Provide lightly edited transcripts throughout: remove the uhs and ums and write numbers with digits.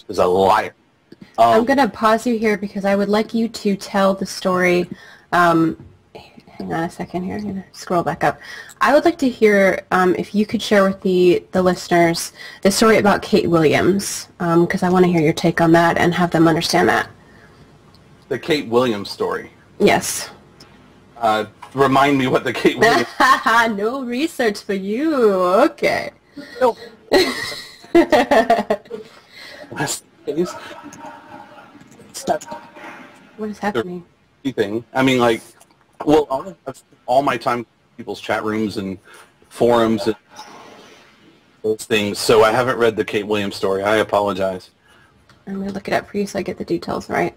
is a liar. I'm going to pause you here because I would like you to tell the story. Hang on a second here. I'm going to scroll back up. I would like to hear if you could share with the listeners the story about Kate Williams, because I want to hear your take on that and have them understand that. The Kate Williams story? Yes. Remind me what the Kate Williams... No research for you. Okay. No. What is happening? Thing. I mean, like, well, I've spent all my time in people's chat rooms and forums and those things, so I haven't read the Kate Williams story. I apologize. I'm going to look it up for you so I get the details right.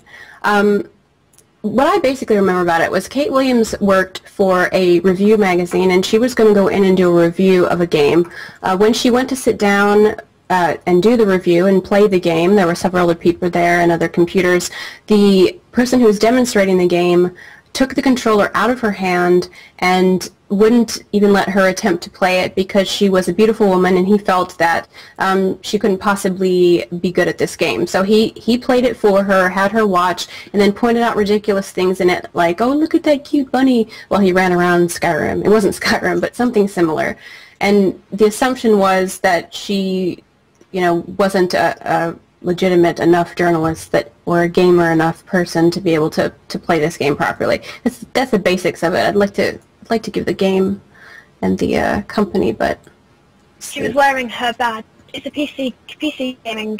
What I basically remember about it was Kate Williams worked for a review magazine, and she was going to go in and do a review of a game. When she went to sit down and do the review and play the game, there were several other people there and other computers. The person who was demonstrating the game took the controller out of her hand and wouldn't even let her attempt to play it because she was a beautiful woman and he felt that she couldn't possibly be good at this game. So he played it for her, had her watch, and then pointed out ridiculous things in it like, oh, look at that cute bunny, while he ran around Skyrim. It wasn't Skyrim, but something similar. And the assumption was that she, you know, wasn't a legitimate enough journalist that or a gamer enough person to be able to play this game properly. That's the basics of it. I'd like to give the game and the company, but she was wearing her badge. It's a PC gaming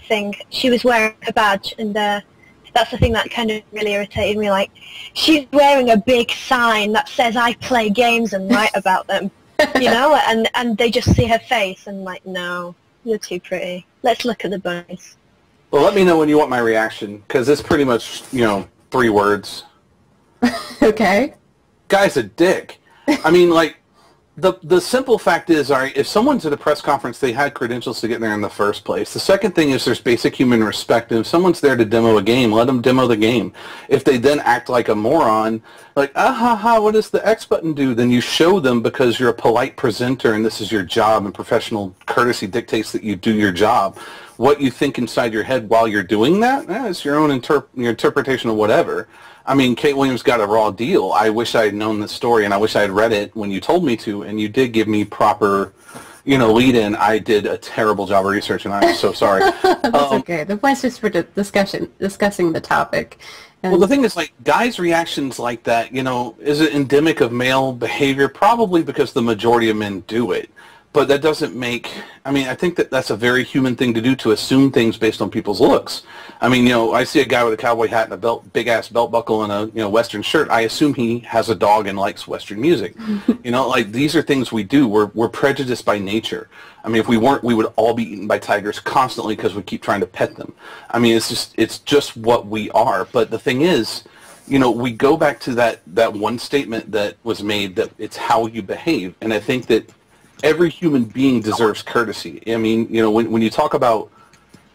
thing. She was wearing her badge, and that's the thing that kind of really irritated me. Like, she's wearing a big sign that says "I play games and write about them," you know, and they just see her face and like, no, you're too pretty. Let's look at the bunnies. Well, let me know when you want my reaction, because it's pretty much, you know, 3 words. Okay. Guy's a dick. I mean, like, the simple fact is, all right, if someone's at a press conference, they had credentials to get there in the first place. The second thing is there's basic human respect, and if someone's there to demo a game, let them demo the game. If they then act like a moron, like, what does the X button do? Then you show them, because you're a polite presenter and this is your job and professional courtesy dictates that you do your job. What you think inside your head while you're doing that, it's your own your interpretation of whatever. I mean, Kate Williams got a raw deal. I wish I had known the story, and I wish I had read it when you told me to, and you did give me proper, you know, lead-in. I did a terrible job of research, and I'm so sorry. That's okay. The point's just for discussing the topic. Well, the thing is, like, guys' reactions like that, you know, is it endemic of male behavior? Probably, because the majority of men do it. But that doesn't make, I mean, I think that that's a very human thing to do, to assume things based on people's looks. I mean, you know, I see a guy with a cowboy hat and a big-ass belt buckle and a, you know, Western shirt. I assume he has a dog and likes Western music. You know, like, these are things we do. We're prejudiced by nature. I mean, if we weren't, we would all be eaten by tigers constantly because we keep trying to pet them. I mean, it's just what we are. But the thing is, you know, we go back to that one statement that was made, that it's how you behave. And I think that every human being deserves courtesy. I mean, you know, when you talk about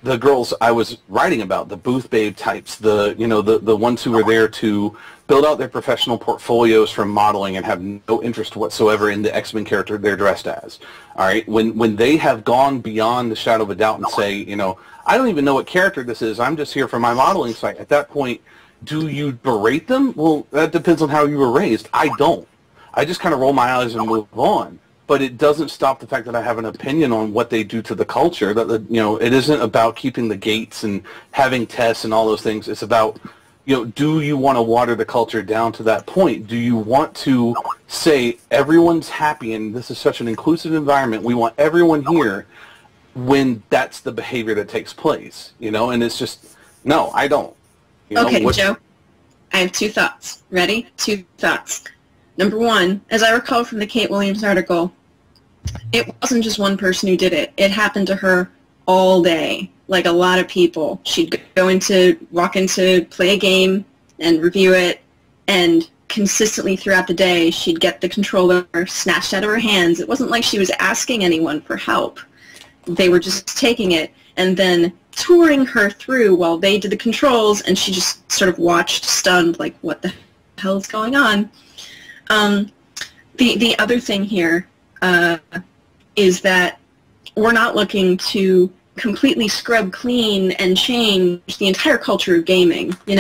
the girls I was writing about, the booth babe types, you know, the ones who were there to build out their professional portfolios from modeling and have no interest whatsoever in the X-Men character they're dressed as. All right, when they have gone beyond the shadow of a doubt and say, you know, I don't even know what character this is, I'm just here for my modeling site. At that point, do you berate them? Well, that depends on how you were raised. I don't. I just kind of roll my eyes and move on. But it doesn't stop the fact that I have an opinion on what they do to the culture. That, you know, it isn't about keeping the gates and having tests and all those things. It's about, you know, do you want to water the culture down to that point? Do you want to say everyone's happy and this is such an inclusive environment, we want everyone here, when that's the behavior that takes place? You know, and it's just, no, I don't. You know, okay, Joe, I have 2 thoughts. Ready? 2 thoughts. Number 1, as I recall from the Kate Williams article, it wasn't just one person who did it. It happened to her all day, like a lot of people. She'd walk into play a game and review it, and consistently throughout the day, she'd get the controller snatched out of her hands. It wasn't like she was asking anyone for help. They were just taking it and then touring her through while they did the controls, and she just sort of watched stunned, like, what the hell is going on? The other thing here is that we're not looking to completely scrub clean and change the entire culture of gaming. You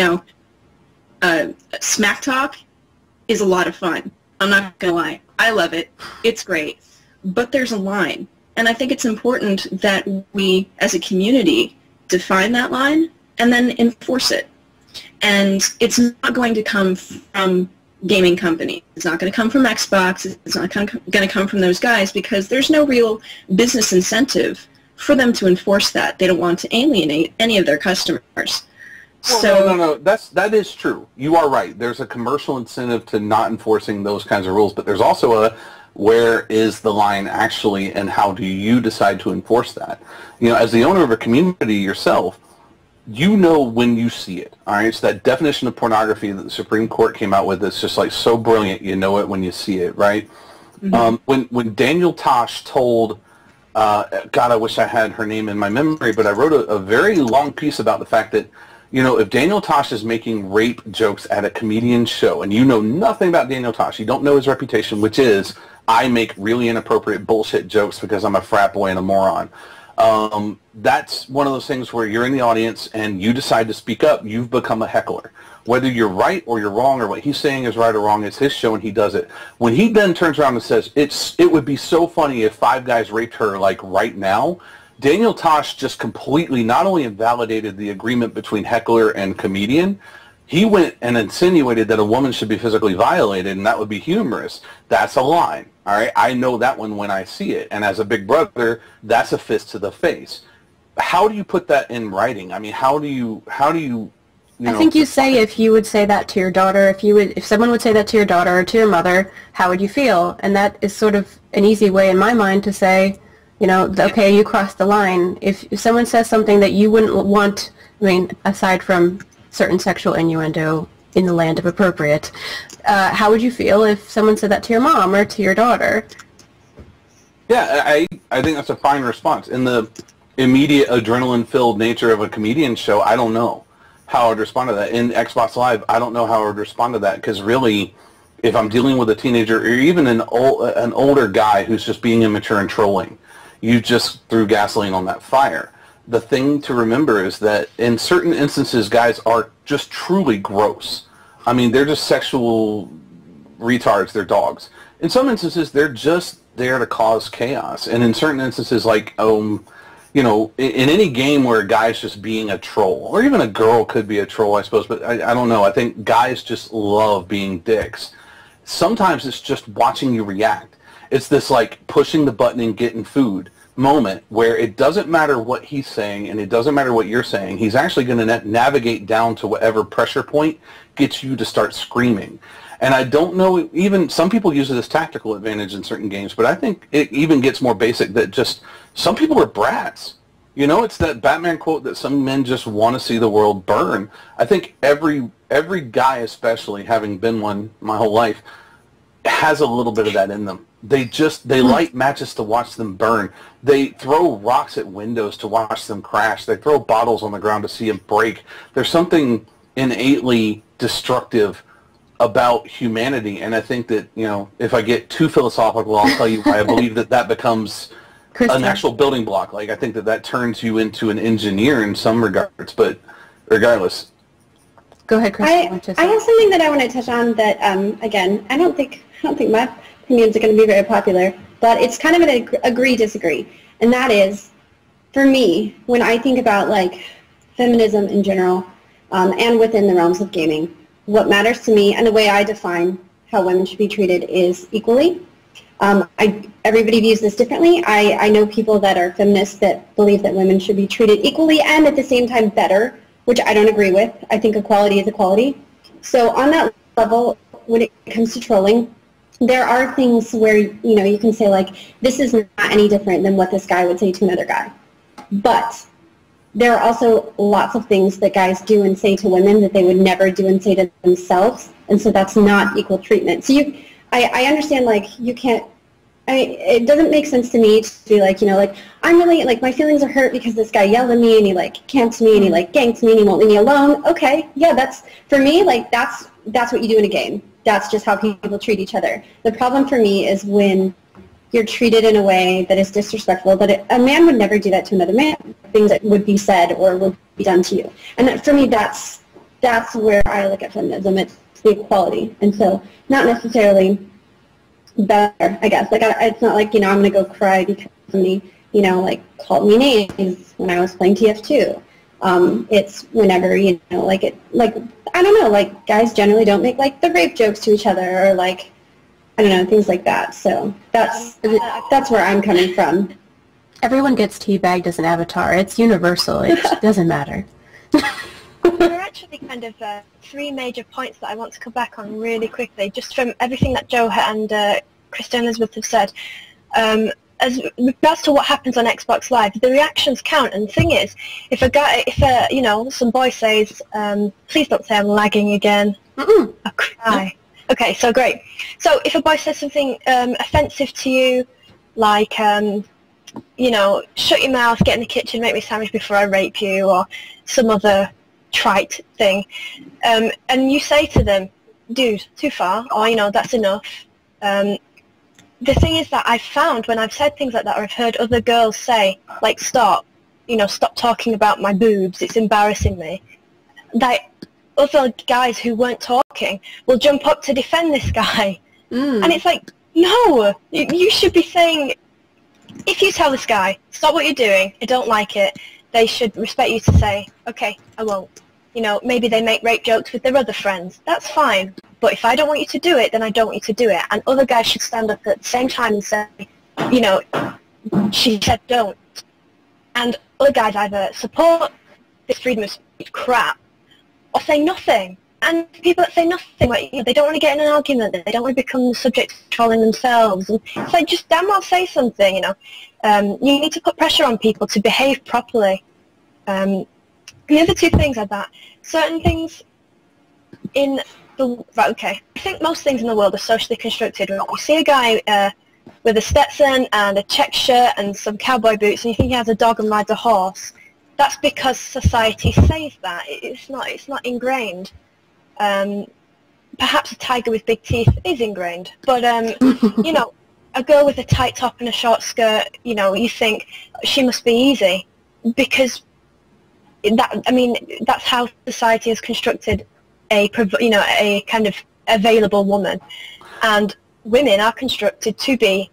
know, smack talk is a lot of fun. I'm not going to lie. I love it. It's great. But there's a line. And I think it's important that we, as a community, define that line and then enforce it. And it's not going to come from gaming companies. It's not going to come from Xbox. It's not going to come from those guys, because there's no real business incentive for them to enforce that. They don't want to alienate any of their customers. Well, So no. That is true. You are right. There's a commercial incentive to not enforcing those kinds of rules, but there's also a where is the line actually, and how do you decide to enforce that? You know, as the owner of a community yourself, you know when you see it. All right, it's that definition of pornography that the Supreme Court came out with. It's just like so brilliant. You know it when you see it, right? Mm-hmm. When Daniel Tosh told, God, I wish I had her name in my memory, but I wrote a very long piece about the fact that, you know, if Daniel Tosh is making rape jokes at a comedian show, and you know nothing about Daniel Tosh, you don't know his reputation, which is, I make really inappropriate bullshit jokes because I'm a frat boy and a moron. That's one of those things where you're in the audience and you decide to speak up, you've become a heckler. Whether you're right or you're wrong, or what he's saying is right or wrong, it's his show and he does it. When he then turns around and says, it would be so funny if 5 guys raped her like right now, Daniel Tosh just completely not only invalidated the agreement between heckler and comedian, he went and insinuated that a woman should be physically violated, and that would be humorous. That's a line, all right? I know that one when I see it, and as a big brother, that's a fist to the face. How do you put that in writing? I mean, how do you I think you say, if you would say that to your daughter, if someone would say that to your daughter or to your mother, how would you feel? And that is sort of an easy way in my mind to say, you know, okay, you crossed the line. If someone says something that you wouldn't want, I mean, aside from certain sexual innuendo in the land of appropriate, how would you feel if someone said that to your mom or to your daughter? Yeah, I think that's a fine response. In the immediate adrenaline-filled nature of a comedian show, I don't know how I would respond to that. In Xbox Live, I don't know how I would respond to that, because really, if I'm dealing with a teenager or even an older guy who's just being immature and trolling, you just threw gasoline on that fire. The thing to remember is that in certain instances, guys are just truly gross. I mean, they're just sexual retards. They're dogs. In some instances, they're just there to cause chaos. And in certain instances, like, you know, in any game where a guy's just being a troll, or even a girl could be a troll, I suppose, but I don't know. I think guys just love being dicks. Sometimes it's just watching you react. It's this, like, pushing the button and getting food moment where it doesn't matter what he's saying and it doesn't matter what you're saying. He's actually going to navigate down to whatever pressure point gets you to start screaming. And I don't know, even some people use it as tactical advantage in certain games, but I think it even gets more basic that just some people are brats. You know, it's that Batman quote that some men just want to see the world burn. I think every guy, especially having been one my whole life, has a little bit of that in them. They light matches to watch them burn. They throw rocks at windows to watch them crash. They throw bottles on the ground to see them break. There's something innately destructive about humanity, and I think that, you know, if I get too philosophical, I'll tell you why I believe that becomes an actual building block. Like, I think that turns you into an engineer in some regards, but regardless. Go ahead, Krista. I have something that I want to touch on that, again, I don't think my opinions are going to be very popular, but it's kind of an agree-disagree. And that is, for me, when I think about, like, feminism in general, and within the realms of gaming, what matters to me and the way I define how women should be treated is equally. Everybody views this differently. I know people that are feminists that believe that women should be treated equally and at the same time better, which I don't agree with. I think equality is equality. So on that level, when it comes to trolling, there are things where, you know, you can say, like, this is not any different than what this guy would say to another guy. But there are also lots of things that guys do and say to women that they would never do and say to themselves, and so that's not equal treatment. So I understand, like, you can't, it doesn't make sense to me to be like, you know, like, I'm really, like, my feelings are hurt because this guy yelled at me and he, like, camped me and he, like, ganked me and he won't leave me alone. Okay, yeah, that's, for me, like, that's what you do in a game. That's just how people treat each other. The problem for me is when you're treated in a way that is disrespectful, that a man would never do that to another man, things that would be said or would be done to you. And that, for me, that's where I look at feminism. It's the equality. And so not necessarily better, I guess. Like, it's not like, I'm going to go cry because somebody, like, called me names when I was playing TF2. It's whenever, I don't know, like, guys generally don't make, like, the rape jokes to each other or, like, I don't know, things like that. So that's where I'm coming from. Everyone gets teabagged as an avatar. It's universal. It doesn't matter. There are actually kind of 3 major points that I want to come back on really quickly, just from everything that Joe and Krista and Elizabeth have said. As regards to what happens on Xbox Live, the reactions count. And the thing is, if some boy says, "Please don't say I'm lagging again," I'll cry. Okay, so great. So if a boy says something offensive to you, like, shut your mouth, get in the kitchen, make me a sandwich before I rape you, or some other trite thing, and you say to them, dude, too far, or, that's enough. The thing is that I've found when I've said things like that, or I've heard other girls say, like, stop talking about my boobs, it's embarrassing me, that other guys who weren't talking will jump up to defend this guy. And it's like, no, you should be saying, if you tell this guy, stop what you're doing, I don't like it, they should respect you to say, okay, I won't. Maybe they make rape jokes with their other friends. That's fine. But if I don't want you to do it, then I don't want you to do it. And other guys should stand up at the same time and say, she said don't. And other guys either support this freedom of speech crap or say nothing. And people that say nothing, like, they don't want to get in an argument, they don't want to become the subject of trolling themselves. And it's like, just damn well say something, You need to put pressure on people to behave properly. The other 2 things are that certain things in the... Right, okay. I think most things in the world are socially constructed. When you see a guy with a Stetson and a check shirt and some cowboy boots and you think he has a dog and rides a horse, that's because society says that. It's not ingrained. Perhaps a tiger with big teeth is ingrained, but a girl with a tight top and a short skirt, you think she must be easy, because that's how society has constructed a kind of available woman, and women are constructed to be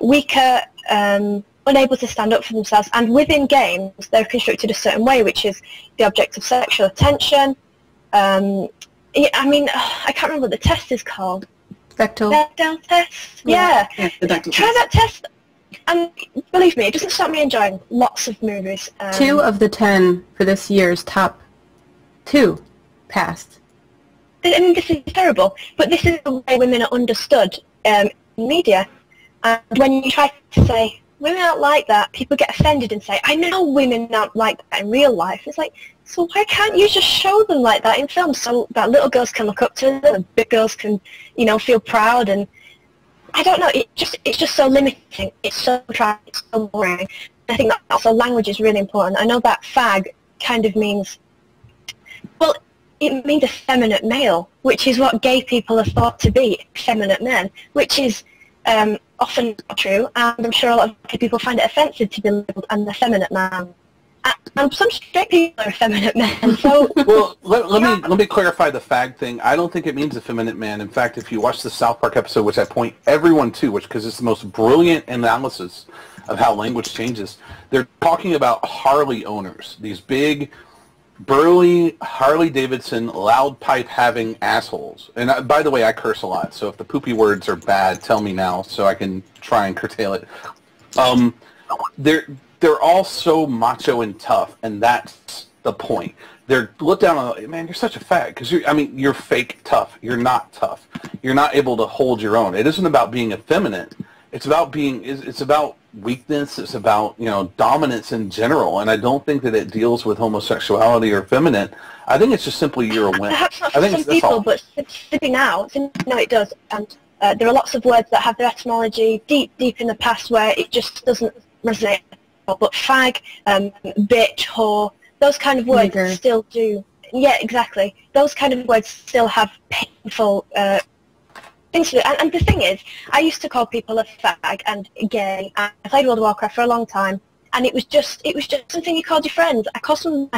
weaker, unable to stand up for themselves, and within games they're constructed a certain way, which is the object of sexual attention. I can't remember what the test is called. Bechdel test? Yeah. The Bechdel Try test. that test, and believe me, it doesn't stop me enjoying lots of movies. 2 of the 10 for this year's top 2 passed. This is terrible, but this is the way women are understood in media. And when you try to say, women aren't like that, people get offended and say, I know women aren't like that in real life. It's like, so why can't you just show them like that in films so that little girls can look up to them and big girls can, feel proud? And I don't know, it's just so limiting. It's so dry, it's so boring. I think that also language is really important. I know that fag kind of means, well, it means effeminate male, which is what gay people are thought to be, effeminate men, which is often not true, and I'm sure a lot of gay people find it offensive to be labelled an effeminate man. And some straight people are effeminate men, so... Well, let me clarify the fag thing. I don't think it means effeminate man. In fact, if you watch the South Park episode, which I point everyone to, because it's the most brilliant analysis of how language changes, they're talking about Harley owners, these big, burly Harley-Davidson, loud pipe-having assholes. And by the way, I curse a lot, so if the poopy words are bad, tell me now so I can try and curtail it. They're all so macho and tough, and that's the point. They're looked down on, man, you're such a fag, because you're fake tough. You're not tough. You're not able to hold your own. It isn't about being effeminate. It's about it's about weakness. It's about, dominance in general, and I don't think that it deals with homosexuality or feminine. I think it's just simply you're a wimp. Perhaps not for some people, but simply now, it does. And there are lots of words that have their etymology deep in the past where it just doesn't resonate. But fag, bitch, whore, those kind of words still do. Yeah, exactly. Those kind of words still have painful things to do. And the thing is, I used to call people a fag and gay. I played World of Warcraft for a long time, and it was just something you called your friends. I called someone my